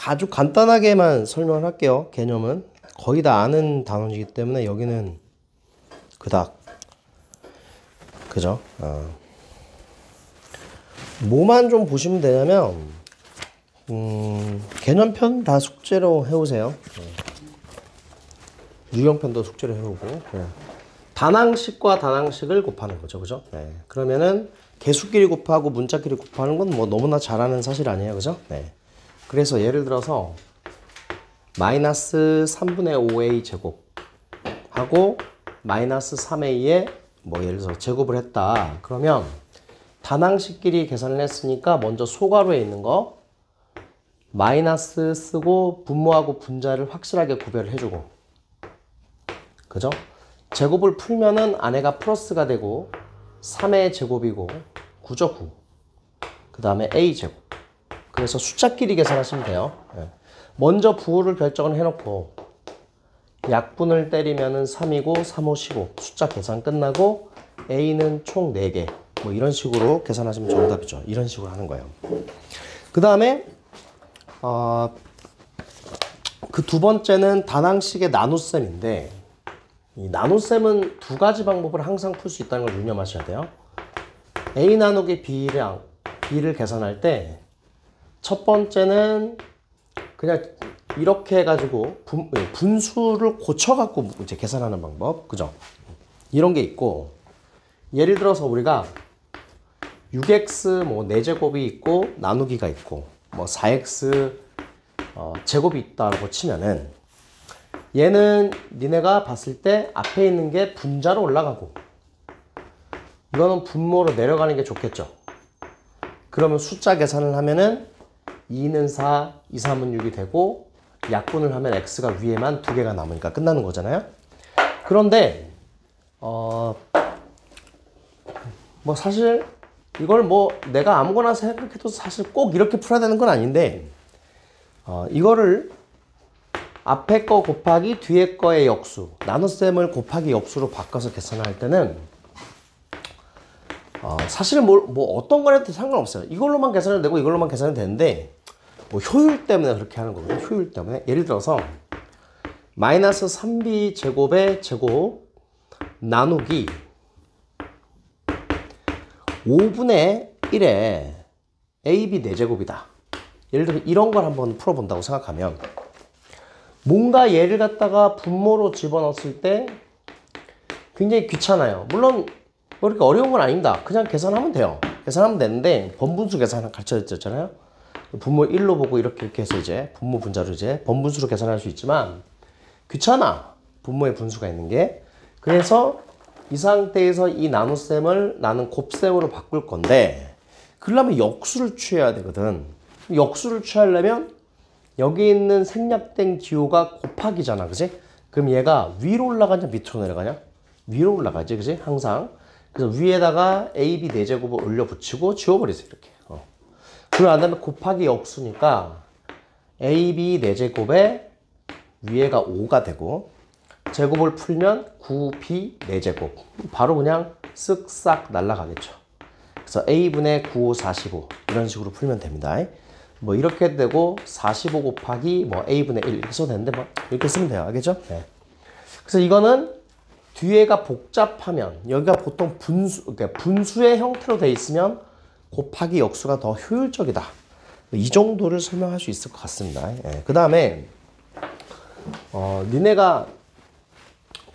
아주 간단하게만 설명을 할게요. 개념은 거의 다 아는 단어이기 때문에 여기는 그닥 그죠? 뭐만 좀 보시면 되냐면 개념편 다 숙제로 해오세요. 유형편도 숙제로 해오고 단항식과 단항식을 곱하는 거죠. 그죠? 네. 그러면은 개수끼리 곱하고 문자끼리 곱하는 건 뭐 너무나 잘 아는 사실 아니에요. 그죠? 네. 그래서 예를 들어서 마이너스 3분의 5a 제곱 하고 마이너스 3a에 뭐 예를 들어서 제곱을 했다. 그러면 단항식끼리 계산을 했으니까 먼저 소괄호에 있는 거 마이너스 쓰고 분모하고 분자를 확실하게 구별을 해주고 그죠? 제곱을 풀면은 안에가 플러스가 되고 3의 제곱이고 9죠 9. 그 다음에 a제곱. 그래서 숫자끼리 계산하시면 돼요. 먼저 부호를 결정을 해놓고 약분을 때리면은 3이고 3, 5, 15 숫자 계산 끝나고 a는 총 4개 뭐 이런 식으로 계산하시면 정답이죠. 이런 식으로 하는 거예요. 그 다음에 그 두 번째는 단항식의 나눗셈인데 이 나눗셈은 두 가지 방법을 항상 풀 수 있다는 걸 유념하셔야 돼요. a 나누기 b랑 b를 계산할 때 첫 번째는 그냥 이렇게 해가지고 분수를 고쳐갖고 이제 계산하는 방법, 그죠? 이런 게 있고 예를 들어서 우리가 6x 뭐 4제곱이 있고 나누기가 있고 뭐 4x 제곱이 있다고 치면은 얘는 니네가 봤을 때 앞에 있는 게 분자로 올라가고 이거는 분모로 내려가는 게 좋겠죠. 그러면 숫자 계산을 하면은 2는 4, 2, 3은 6이 되고 약분을 하면 x가 위에만 2개가 남으니까 끝나는 거잖아요. 그런데 뭐 사실 이걸 뭐 내가 아무거나 생각해도 사실 꼭 이렇게 풀어야 되는 건 아닌데 이거를 앞에 거 곱하기 뒤에 거의 역수 나눗셈을 곱하기 역수로 바꿔서 계산할 때는 사실 뭐 어떤 거라도 상관없어요. 이걸로만 계산해도 되고 이걸로만 계산해도 되는데 뭐 효율 때문에 그렇게 하는 거거든요. 효율 때문에. 예를 들어서 마이너스 3b 제곱의 제곱 나누기 5분의 1에 ab 4제곱이다. 예를 들어 이런 걸 한번 풀어본다고 생각하면 뭔가 얘를 갖다가 분모로 집어넣었을 때 굉장히 귀찮아요. 물론 뭐 이렇게 어려운 건 아닙니다. 그냥 계산하면 돼요. 계산하면 되는데 번분수 계산 가르쳐줬잖아요. 분모 1로 보고 이렇게 해서 이제 분모 분자로 이제 번분수로 계산할 수 있지만 귀찮아. 분모에 분수가 있는 게. 그래서 이 상태에서 이 나눗셈을 나는 곱셈으로 바꿀 건데 그러려면 역수를 취해야 되거든. 역수를 취하려면 여기 있는 생략된 기호가 곱하기잖아. 그지? 그럼 얘가 위로 올라가냐 밑으로 내려가냐? 위로 올라가지. 그지? 항상. 그래서 위에다가 AB 4제곱을 올려 붙이고 지워버리세요. 이렇게. 그리고 난 다음에 곱하기 역수니까 AB 4제곱에 위에가 5가 되고 제곱을 풀면 9B 4제곱. 바로 그냥 쓱싹 날아가겠죠. 그래서 A분의 9, 5, 45 이런 식으로 풀면 됩니다. 뭐 이렇게 되고 45 곱하기 뭐 A분의 1 이렇게 써도 되는데 뭐 이렇게 쓰면 돼요. 알겠죠? 네. 그래서 이거는 뒤에가 복잡하면 여기가 보통 그러니까 분수의 형태로 돼 있으면 곱하기 역수가 더 효율적이다. 이 정도를 설명할 수 있을 것 같습니다. 예. 그 다음에 니네가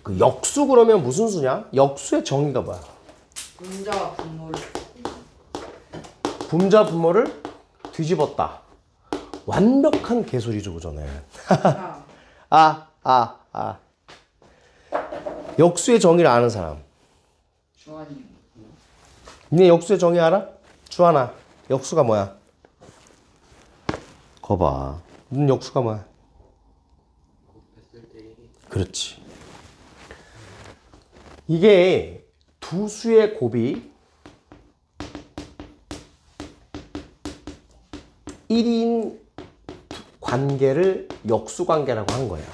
그 역수 그러면 무슨 수냐? 역수의 정의가 뭐야? 분자와 분모를 분자 분모를 뒤집었다. 완벽한 개소리죠, 그전에. 역수의 정의를 아는 사람. 주환이 니네 역수의 정의 알아? 주하나. 역수가 뭐야? 거봐. 넌 역수가 뭐야? 그렇지. 이게 두 수의 곱이 1인 관계를 역수 관계라고 한 거예요.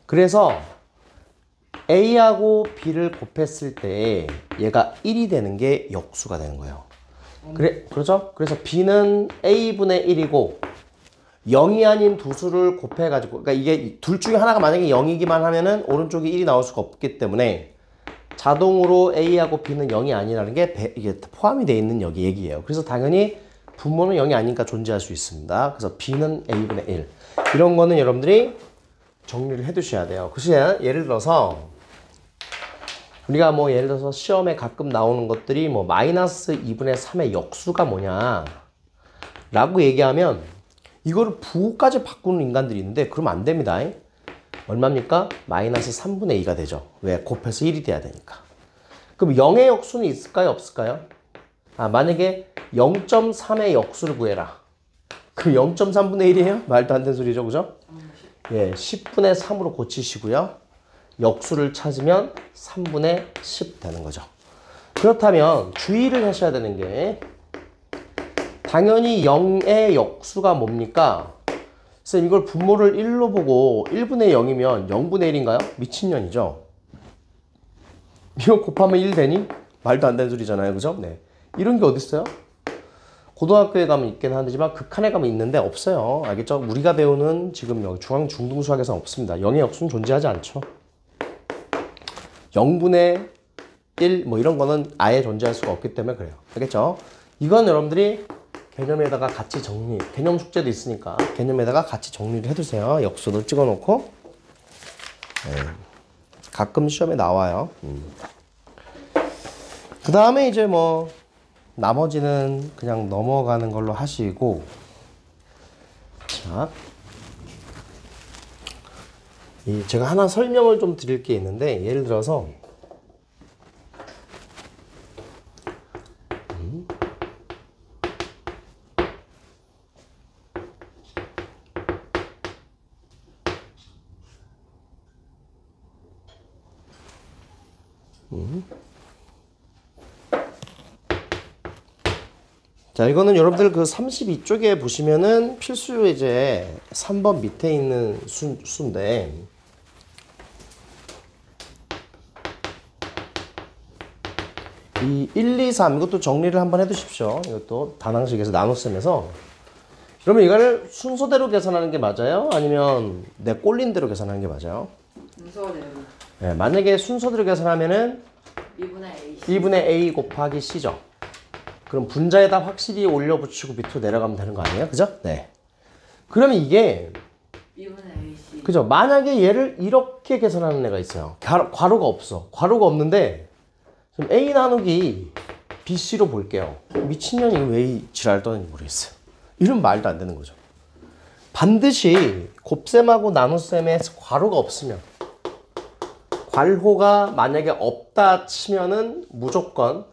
그래서 A하고 B를 곱했을 때 얘가 1이 되는 게 역수가 되는 거예요. 그렇죠? 그래서 B는 A분의 1이고 0이 아닌 두 수를 곱해가지고, 그러니까 이게 둘 중에 하나가 만약에 0이기만 하면은 오른쪽이 1이 나올 수가 없기 때문에 자동으로 A하고 B는 0이 아니라는 게 이게 포함이 되어 있는 여기 얘기예요. 그래서 당연히 분모는 0이 아니니까 존재할 수 있습니다. 그래서 B는 A분의 1. 이런 거는 여러분들이 정리를 해 두셔야 돼요. 그래서 예를 들어서 우리가 뭐 예를 들어서 시험에 가끔 나오는 것들이 뭐 마이너스 2분의 3의 역수가 뭐냐 라고 얘기하면 이거를 부호까지 바꾸는 인간들이 있는데 그러면 안 됩니다. 얼마입니까? 마이너스 3분의 2가 되죠. 왜? 곱해서 1이 돼야 되니까. 그럼 0의 역수는 있을까요? 없을까요? 만약에 0.3의 역수를 구해라. 그럼 0.3분의 1이에요? 말도 안 되는 소리죠. 그죠? 예, 10분의 3으로 고치시고요. 역수를 찾으면 3분의 10 되는 거죠. 그렇다면 주의를 하셔야 되는 게 당연히 0의 역수가 뭡니까? 그래서 이걸 분모를 1로 보고 1분의 0이면 0분의 1인가요? 미친년이죠. 이거 곱하면 1 되니? 말도 안 되는 소리잖아요. 그죠? 네. 이런 게 어딨어요? 고등학교에 가면 있긴 하지만 극한에 가면 있는데 없어요. 알겠죠? 우리가 배우는 지금 여기 중앙 중등수학에서는 없습니다. 0의 역수는 존재하지 않죠. 0분의 1 뭐 이런 거는 아예 존재할 수가 없기 때문에 그래요. 알겠죠? 이건 여러분들이 개념에다가 같이 정리, 개념 숙제도 있으니까 개념에다가 같이 정리를 해두세요. 역수를 찍어놓고. 네. 가끔 시험에 나와요. 그 다음에 이제 뭐 나머지는 그냥 넘어가는 걸로 하시고, 자, 제가 하나 설명을 좀 드릴 게 있는데 예를 들어서 자, 이거는 여러분들 그 32쪽에 보시면은 필수 이제 3번 밑에 있는 수인데 이 1, 2, 3 이것도 정리를 한번 해 두십시오. 이것도 단항식에서 나눗셈에서 그러면 이거를 순서대로 계산하는 게 맞아요? 아니면 내 꼴린 대로 계산하는 게 맞아요? 순서대로. 네, 만약에 순서대로 계산하면은 2분의 A. 2분의 A 곱하기 C죠. 그럼 분자에다 확실히 올려 붙이고 밑으로 내려가면 되는 거 아니에요? 그죠? 네. 그러면 이게 2분의 AC. 그죠? 만약에 얘를 이렇게 계산하는 애가 있어요. 괄호가 없어. 괄호가 없는데 그럼 A 나누기 BC로 볼게요. 미친년이 왜 이 지랄 떠는지 모르겠어요. 이런 말도 안 되는 거죠. 반드시 곱셈하고 나눗셈에 괄호가 없으면 괄호가 만약에 없다 치면은 무조건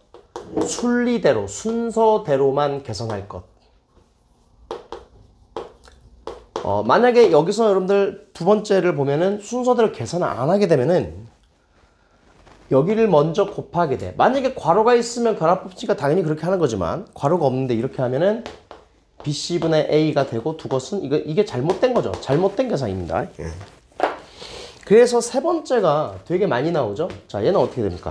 순리대로 순서대로만 계산할 것. 만약에 여기서 여러분들 두 번째를 보면은 순서대로 계산을 안 하게 되면은 여기를 먼저 곱하게 돼. 만약에 괄호가 있으면 괄호 뽑기가 당연히 그렇게 하는 거지만 괄호가 없는데 이렇게 하면은 BC분의 A가 되고 두 것은 이게 잘못된 거죠. 잘못된 계산입니다. 그래서 세 번째가 되게 많이 나오죠. 자, 얘는 어떻게 됩니까?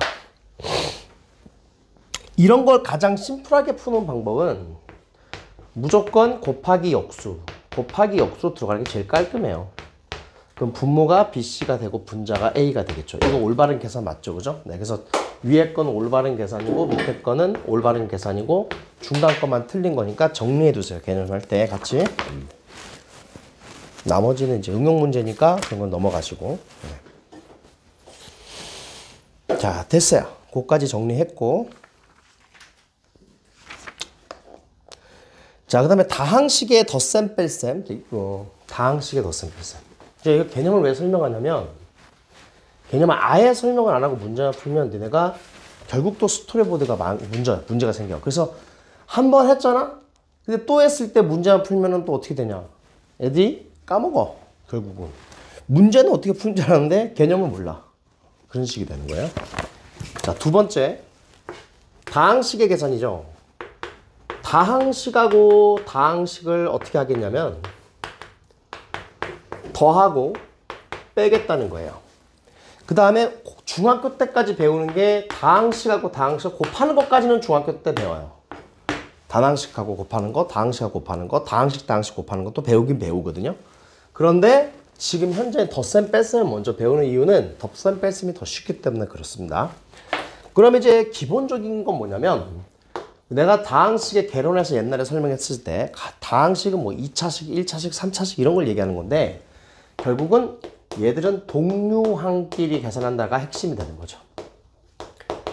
이런 걸 가장 심플하게 푸는 방법은 무조건 곱하기 역수 들어가는 게 제일 깔끔해요. 그럼 분모가 BC가 되고 분자가 A가 되겠죠. 이거 올바른 계산 맞죠? 그죠? 네, 그래서 위에 거는 올바른 계산이고 밑에 거는 올바른 계산이고 중간 거만 틀린 거니까 정리해 두세요. 개념할 때 같이. 나머지는 이제 응용 문제니까 그런 건 넘어가시고. 네. 자, 됐어요. 그거까지 정리했고. 자, 그 다음에 다항식의 덧셈 뺄셈. 다항식의 덧셈 뺄셈. 이제 이거 개념을 왜 설명하냐면, 개념을 아예 설명을 안 하고 문제만 풀면 너네가 결국 또 스토리보드가 문제가 생겨. 그래서 한 번 했잖아? 근데 또 했을 때 문제만 풀면은 또 어떻게 되냐? 애들이 까먹어, 결국은. 문제는 어떻게 푸는지 아는데 개념은 몰라. 그런 식이 되는 거예요. 자, 두 번째. 다항식의 계산이죠. 다항식하고 다항식을 어떻게 하겠냐면 더하고 빼겠다는 거예요. 그 다음에 중학교 때까지 배우는 게 다항식하고 다항식 곱하는 것까지는 중학교 때 배워요. 다항식하고 곱하는 거, 다항식하고 곱하는 거, 다항식 곱하는 것도 배우긴 배우거든요. 그런데 지금 현재 덧셈 뺄셈을 먼저 배우는 이유는 덧셈 뺄셈이 더 쉽기 때문에 그렇습니다. 그럼 이제 기본적인 건 뭐냐면 내가 다항식의 개론에서 옛날에 설명했을 때 다항식은 뭐 2차식, 1차식, 3차식 이런 걸 얘기하는 건데 결국은 얘들은 동류항끼리 계산한다가 핵심이 되는 거죠.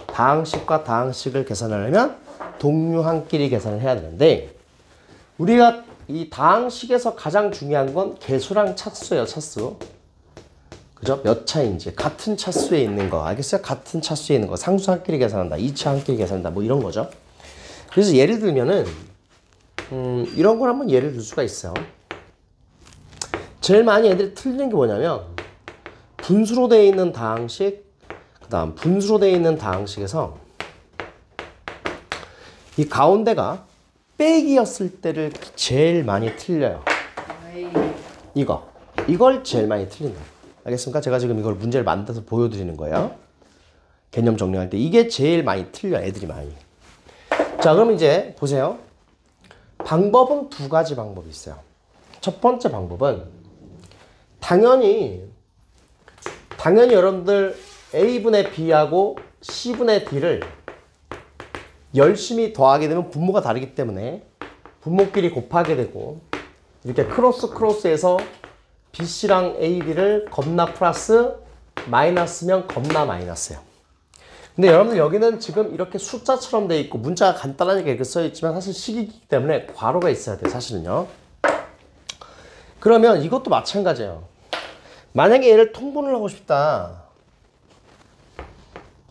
다항식과 다항식을 계산하려면 동류항끼리 계산을 해야 되는데 우리가 이 다항식에서 가장 중요한 건 개수랑 차수예요. 차수. 그죠? 몇 차인지. 같은 차수에 있는 거. 알겠어요? 같은 차수에 있는 거. 상수항끼리 계산한다. 2차항끼리 계산한다. 뭐 이런 거죠. 그래서 예를 들면은 이런 걸 한번 예를 들 수가 있어요. 제일 많이 애들이 틀리는 게 뭐냐면 분수로 되어 있는 다항식, 그 다음 분수로 되어 있는 다항식에서 이 가운데가 빼기였을 때를 제일 많이 틀려요. 이걸 제일 많이 틀린다. 알겠습니까? 제가 지금 이걸 문제를 만들어서 보여드리는 거예요. 개념 정리할 때 이게 제일 많이 틀려, 애들이 많이. 자, 그럼 이제 보세요. 방법은 두 가지 방법이 있어요. 첫 번째 방법은 당연히 여러분들 A분의 B하고 C분의 D를 열심히 더하게 되면 분모가 다르기 때문에 분모끼리 곱하게 되고 이렇게 크로스해서 BC랑 AB를 겁나 플러스 마이너스면 겁나 마이너스예요. 근데 여러분들 여기는 지금 이렇게 숫자처럼 돼 있고 문자가 간단하게 이렇게 써 있지만 사실 식이기 때문에 괄호가 있어야 돼요. 사실은요. 그러면 이것도 마찬가지예요. 만약에 얘를 통분을 하고 싶다.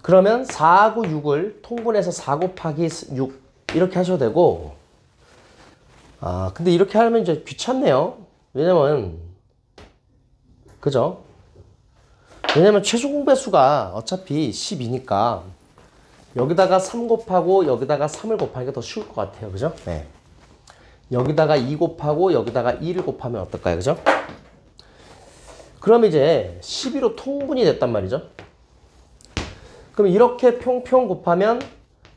그러면 4하고 6을 통분해서 4 곱하기 6 이렇게 하셔도 되고 근데 이렇게 하면 이제 귀찮네요. 왜냐면 그죠? 왜냐면 최소 공배수가 어차피 12니까 여기다가 3 곱하고 여기다가 3을 곱하기가 더 쉬울 것 같아요. 그죠? 네. 여기다가 2 곱하고 여기다가 2를 곱하면 어떨까요? 그죠? 그럼 이제 12로 통분이 됐단 말이죠. 그럼 이렇게 평평 곱하면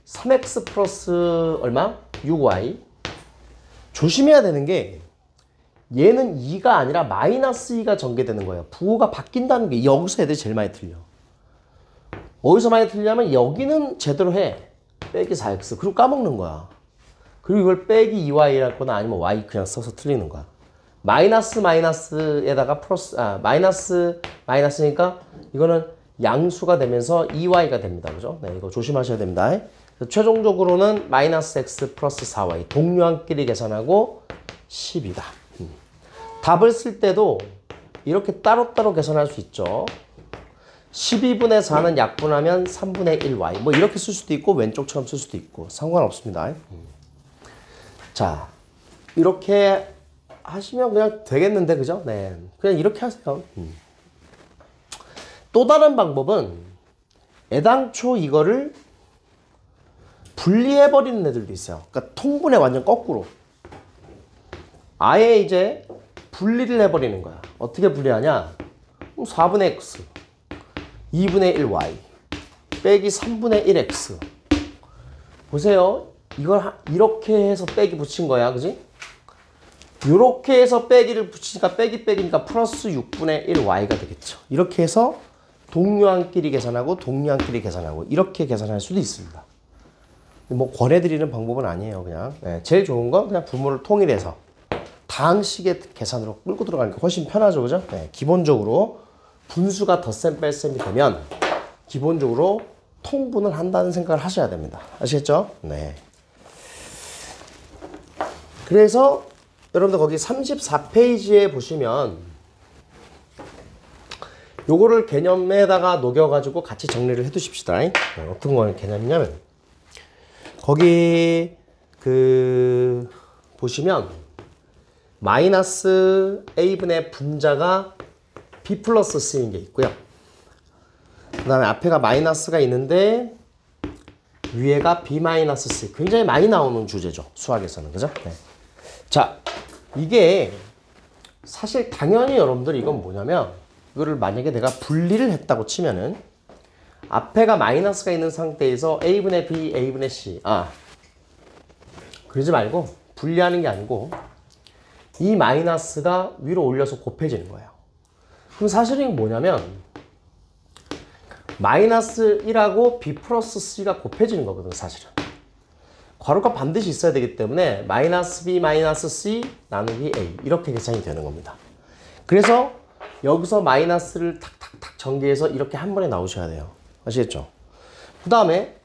3x 플러스 얼마? 6y. 조심해야 되는 게 얘는 2가 아니라 마이너스 2가 전개되는 거예요. 부호가 바뀐다는 게 여기서 애들이 제일 많이 틀려. 어디서 많이 틀리냐면 여기는 제대로 해. 빼기 4x. 그리고 까먹는 거야. 그리고 이걸 빼기 2y랄 거나 아니면 y 그냥 써서 틀리는 거야. 마이너스에다가 플러스, 마이너스니까 이거는 양수가 되면서 2y가 됩니다. 그죠? 네, 이거 조심하셔야 됩니다. 최종적으로는 마이너스 x 플러스 4y. 동류항끼리 계산하고 10이다. 답을 쓸 때도 이렇게 따로따로 계산할 수 있죠. 12분의 4는 약분하면 3분의 1y. 뭐 이렇게 쓸 수도 있고 왼쪽처럼 쓸 수도 있고 상관없습니다. 자, 이렇게 하시면 그냥 되겠는데 그죠? 네, 그냥 이렇게 하세요. 또 다른 방법은 애당초 이거를 분리해버리는 애들도 있어요. 그러니까 통분의 완전 거꾸로. 아예 이제 분리를 해버리는 거야. 어떻게 분리하냐? 4분의 x, 2분의 1y, 빼기 3분의 1x. 보세요. 이걸 이렇게 해서 빼기 붙인 거야. 그지? 이렇게 해서 빼기를 붙이니까 빼기니까 플러스 6분의 1y가 되겠죠. 이렇게 해서 동류항끼리 계산하고 동류항끼리 계산하고 이렇게 계산할 수도 있습니다. 뭐 권해드리는 방법은 아니에요. 그냥 제일 좋은 건 그냥 분모를 통일해서 다항식의 계산으로 끌고 들어가는 게 훨씬 편하죠. 그죠? 네, 기본적으로 분수가 덧셈 뺄셈이 되면 기본적으로 통분을 한다는 생각을 하셔야 됩니다. 아시겠죠? 네. 그래서 여러분들 거기 34페이지에 보시면 요거를 개념에다가 녹여가지고 같이 정리를 해 두십시다. 어떤 거 개념이냐면 거기 보시면 마이너스 a분의 분자가 b 플러스 c인 게 있고요. 그 다음에 앞에가 마이너스가 있는데 위에가 b 마이너스 c. 굉장히 많이 나오는 주제죠. 수학에서는. 그죠? 네. 자, 이게 사실 당연히 여러분들 이건 뭐냐면 이거를 만약에 내가 분리를 했다고 치면은 앞에가 마이너스가 있는 상태에서 a분의 b, a분의 c. 그러지 말고 분리하는 게 아니고 이 마이너스가 위로 올려서 곱해지는 거예요. 그럼 사실은 뭐냐면 마이너스 1하고 b 플러스 c가 곱해지는 거거든 사실은. 괄호가 반드시 있어야 되기 때문에 마이너스 b 마이너스 c 나누기 a 이렇게 계산이 되는 겁니다. 그래서 여기서 마이너스를 탁탁탁 전개해서 이렇게 한 번에 나오셔야 돼요. 아시겠죠? 그 다음에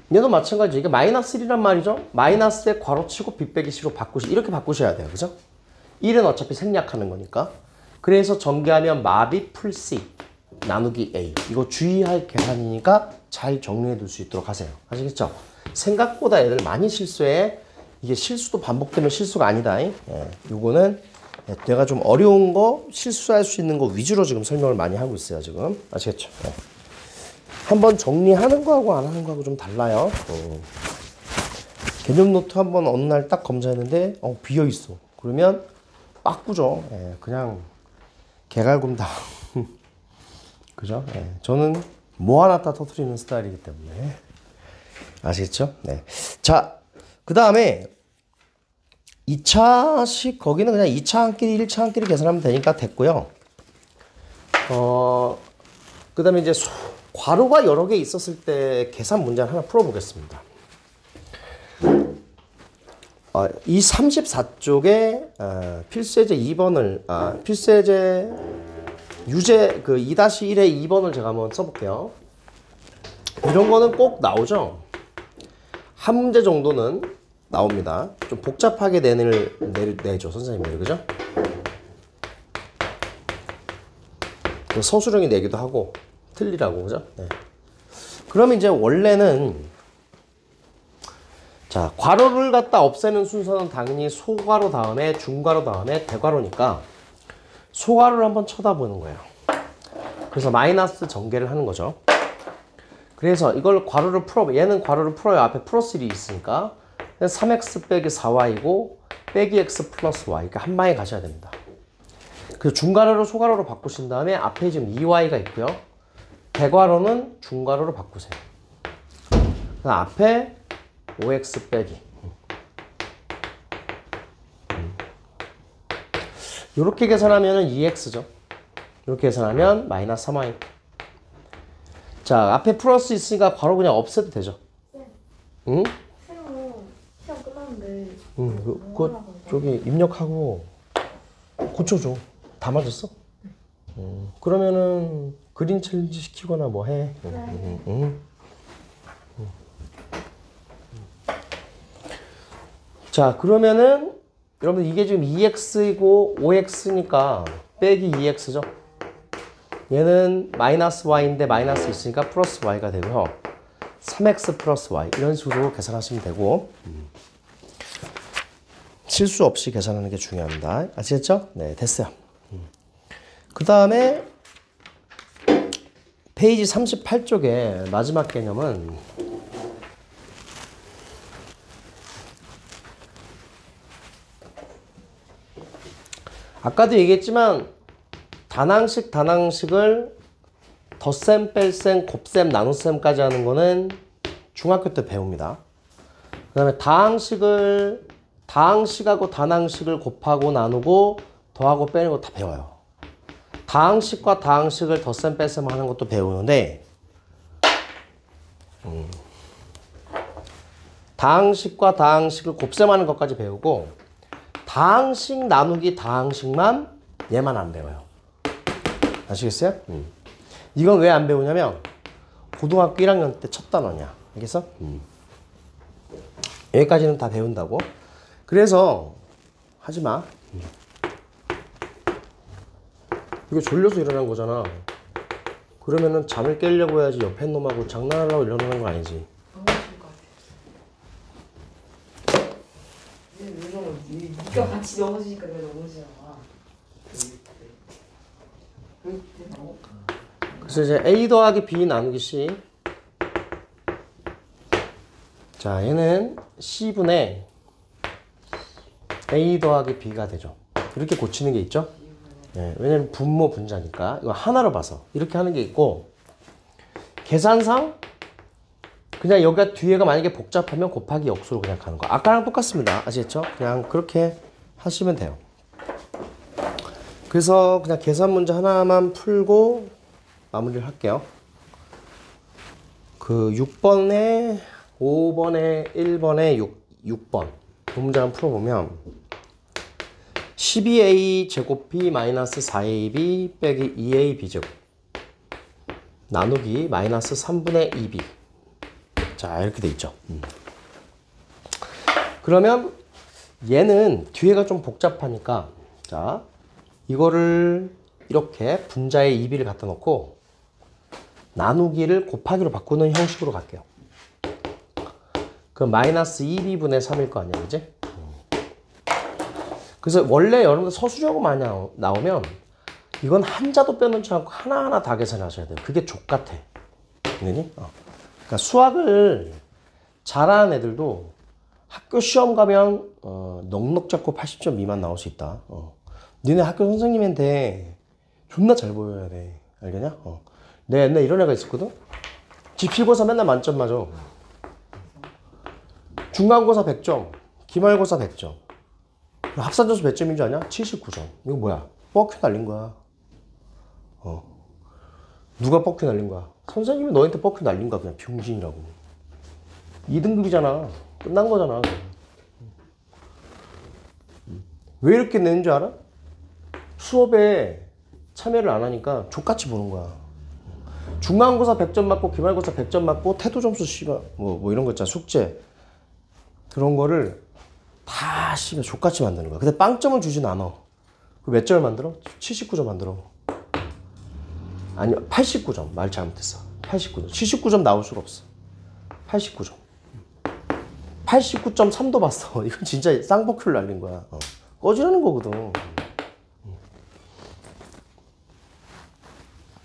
얘도 마찬가지. 이게 마이너스 1이란 말이죠. 마이너스에 괄호치고 b 빼기 c로 이렇게 바꾸셔야 돼요. 그죠? 1은 어차피 생략하는 거니까. 그래서 전개하면 마비 풀 c 나누기 a. 이거 주의할 계산이니까 잘 정리해 둘 수 있도록 하세요. 아시겠죠? 생각보다 애들 많이 실수해. 이게 실수도 반복되면 실수가 아니다. 예, 요거는 내가 좀 어려운 거 실수할 수 있는 거 위주로 지금 설명을 많이 하고 있어요. 지금 아시겠죠? 예. 한번 정리하는 거하고 안 하는 거하고 좀 달라요. 개념 노트 한번 어느 날 딱 검사했는데 비어 있어. 그러면 바꾸죠. 예, 그냥 개갈굼다. 그죠? 예, 저는 뭐 하나 다 터뜨리는 스타일이기 때문에 아시겠죠? 네. 자, 그 다음에 2차식 거기는 그냥 2차 한 끼리 1차 한 끼리 계산하면 되니까 됐고요. 그 다음에 이제 괄호가 여러 개 있었을 때 계산 문제를 하나 풀어보겠습니다. 이 34쪽에 필수예제 2번을 필수예제 유제 그 2-1의 2번을 제가 한번 써볼게요. 이런 거는 꼭 나오죠. 한 문제 정도는 나옵니다. 좀 복잡하게 내죠 선생님이. 그죠? 서술형이 내기도 하고 틀리라고. 그죠? 네. 그럼 이제 원래는 자, 괄호를 갖다 없애는 순서는 당연히 소괄호 다음에 중괄호 다음에 대괄호니까 소괄호를 한번 쳐다보는 거예요. 그래서 마이너스 전개를 하는 거죠. 그래서 이걸 괄호를 얘는 괄호를 풀어요. 앞에 플러스 1이 있으니까 3x 빼기 4y고 빼기 x 플러스 y. 그러니까 한 방에 가셔야 됩니다. 그래서 중괄호를 소괄호로 바꾸신 다음에 앞에 지금 2y가 있고요. 대괄호는 중괄호로 바꾸세요. 그다음 앞에 5x 빼기. 이렇게 계산하면 2x죠. 이렇게 계산하면 마이너스 3y. 자, 앞에 플러스 있으니까 괄호 그냥 없애도 되죠. 네. 응? 새로 시험 끝났는데. 그거 저기 입력하고 고쳐줘. 다 맞았어? 그러면은 그림 챌린지 시키거나 뭐 해. 자, 그러면은 여러분 이게 지금 2x이고 5x니까 빼기 2x죠. 얘는 마이너스 y인데 마이너스 있으니까 플러스 y가 되고요. 3x 플러스 y 이런 식으로 계산하시면 되고 실수 없이 계산하는 게 중요합니다. 아시겠죠? 네, 됐어요. 그 다음에 페이지 38쪽에 마지막 개념은 아까도 얘기했지만 단항식을 덧셈, 뺄셈, 곱셈, 나눗셈까지 하는 거는 중학교 때 배웁니다. 그 다음에 다항식하고 단항식을 곱하고 나누고 더하고 빼는 거 다 배워요. 다항식과 다항식을 덧셈, 뺄셈 하는 것도 배우는데 다항식과 다항식을 곱셈하는 것까지 배우고 다항식 나누기 다항식만 얘만 안 배워요. 아시겠어요? 이건 왜 안 배우냐면 고등학교 1학년 때 첫 단원이야. 알겠어? 여기까지는 다 배운다고. 그래서 하지 마. 이거 졸려서 일어난 거잖아. 그러면은 잠을 깨려고 해야지 옆에 놈하고 장난하려고 일어나는 거 아니지. 네가 같이 넘어지니까 내가 넘어지잖아. 그래서 이제 A 더하기 B 나누기 C. 자, 얘는 C분의 A 더하기 B가 되죠. 이렇게 고치는 게 있죠. 네, 왜냐면 분모 분자니까 이거 하나로 봐서 이렇게 하는 게 있고 계산상 그냥 여기가 뒤에가 만약에 복잡하면 곱하기 역수로 그냥 가는 거. 아까랑 똑같습니다. 아시겠죠? 그냥 그렇게 하시면 돼요. 그래서 그냥 계산 문제 하나만 풀고 마무리를 할게요. 그 6번에 5번에 1번에 6번 그 문제 한번 풀어보면 12a 제곱b 마이너스 4ab 빼기 2ab 제곱 나누기 마이너스 3분의 2b. 자, 이렇게 돼 있죠. 그러면 얘는 뒤에가 좀 복잡하니까 자, 이거를 이렇게 분자에 2b를 갖다 놓고 나누기를 곱하기로 바꾸는 형식으로 갈게요. 그 마이너스 2b분의 3일 거 아니야, 그지? 그래서 원래 여러분들 서술형으로 많이 나오면 이건 한자도 빼놓지 않고 하나하나 다 계산하셔야 돼요. 그게 족같아. 그러니? 그러니까 수학을 잘하는 애들도 학교 시험 가면 넉넉 잡고 80점 미만 나올 수 있다. 니네 학교 선생님한테 존나 잘 보여야 돼. 알겠냐? 내가 옛날에 이런 애가 있었거든? 집필고사 맨날 만점 맞아. 중간고사 100점, 기말고사 100점. 합산점수 몇 점인 줄 아냐? 79점. 이거 뭐야? 뻑큐 날린 거야. 누가 뻑큐 날린 거야? 선생님이 너한테 뻑큐 날린 거야. 그냥 병신이라고. 2등급이잖아. 끝난 거잖아. 왜 이렇게 내는 줄 알아? 수업에 참여를 안 하니까 족같이 보는 거야. 중간고사 100점 맞고 기말고사 100점 맞고 태도 점수 씨발 뭐 이런 거 있잖아. 숙제. 그런 거를 다 씨발 족같이 만드는 거야. 근데 빵점을 주진 않아. 그 몇 점을 만들어? 79점 만들어. 아니 89점. 말 잘못했어. 89점. 79점 나올 수가 없어. 89점. 89.3도 봤어. 이건 진짜 쌍버큐를 날린 거야. 꺼지라는 거거든.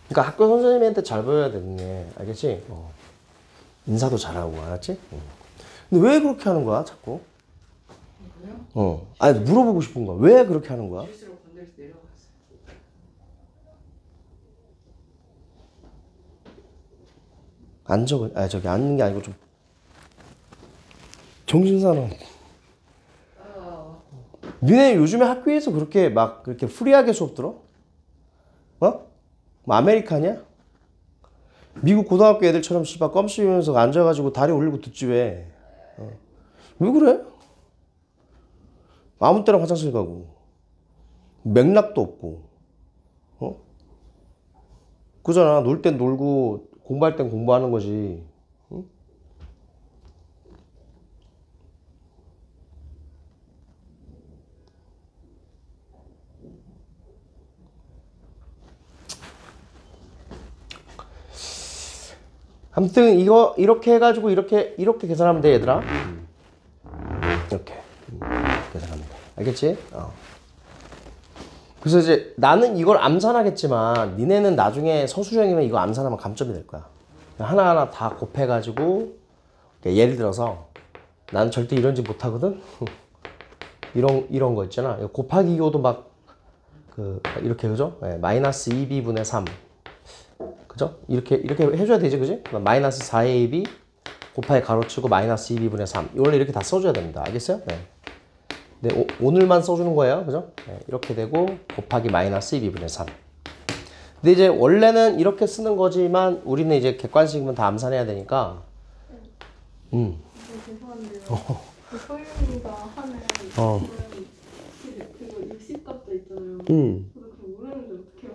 그러니까 학교 선생님한테 잘 보여야 되는 게 알겠지? 인사도 잘하고 알았지? 근데 왜 그렇게 하는 거야 자꾸? 아니 물어보고 싶은 거야. 왜 그렇게 하는 거야? 실수로 건들서 내려갔어요. 안 적어. 아 저기 앉는 게 아니고 좀 정신사나워. 니네 요즘에 학교에서 그렇게 막 그렇게 프리하게 수업 들어? 뭐 아메리카냐? 미국 고등학교 애들처럼 씨발 껌 씹으면서 앉아가지고 다리 올리고 듣지 왜? 왜 그래? 아무 때나 화장실 가고 맥락도 없고 그잖아. 놀 땐 놀고 공부할 땐 공부하는 거지. 아무튼 이거 이렇게 해가지고 이렇게 계산하면 돼 얘들아. 이렇게 계산하면 돼. 알겠지? 그래서 이제 나는 이걸 암산하겠지만 니네는 나중에 서술형이면 이거 암산하면 감점이 될 거야. 하나하나 다 곱해가지고 예를 들어서 나는 절대 이런 집 못하거든. 이런 거 있잖아. 곱하기 기호도 막 이렇게 그죠? 네, 마이너스 2b분의 3 그죠? 이렇게 해줘야 되지, 그지? 마이너스 4ab 곱하기 가로치고 마이너스 2b분의 3 원래 이렇게 다 써줘야 됩니다. 알겠어요? 네. 네, 오늘만 써주는 거예요. 그죠? 네, 이렇게 되고 곱하기 마이너스 2b분의 3 근데 이제 원래는 이렇게 쓰는 거지만 우리는 이제 객관식이면 다 암산해야 되니까 죄송한데요. 그 소윤이가 하는 그거 60값도 있잖아요. 그거 모르는데 어떡해요?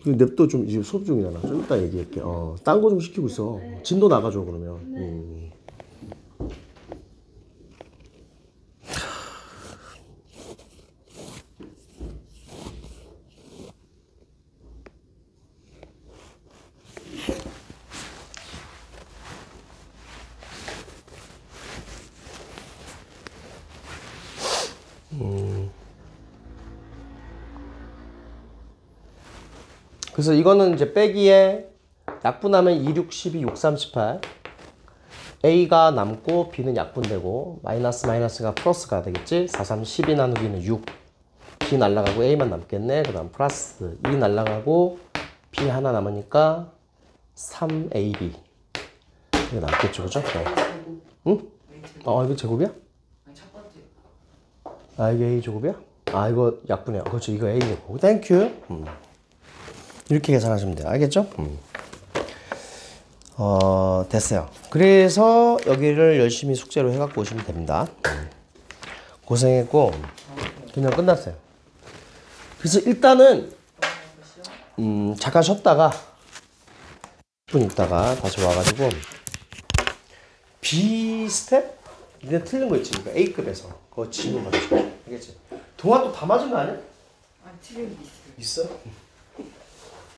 냅둬 좀 지금 수업 중이잖아. 좀 이따 얘기할게. 딴 거 좀 시키고 있어. 진도 나가줘 그러면. 그래서 이거는 이제 빼기에 약분하면 2, 6, 12, 6, 3, 18 A가 남고 B는 약분되고 마이너스가 플러스가 되겠지. 4, 3, 12 나누기는 6 B 날라가고 A만 남겠네. 그 다음 플러스 2 날라가고 B 하나 남으니까 3AB 이게 낫겠죠, 그죠? 네. 제곱. 응? A 제곱. 이거 제곱이야? 아니 첫 번째. 이게 A 제곱이야? 이거 약분이야. 그렇죠. 이거 A 제곱. 땡큐. 이렇게 계산하시면 돼요. 알겠죠? 됐어요. 그래서 여기를 열심히 숙제로 해갖고 오시면 됩니다. 고생했고, 그냥 끝났어요. 그래서 일단은, 잠깐 쉬었다가, 10분 있다가 다시 와가지고, B 스텝? 니네 틀린 거 있지? 그러니까 A급에서. 그거 지금 맞춰. 알겠지? 동화 또 다 맞은 거 아니야? 아니 틀린 게 있어요. 있어?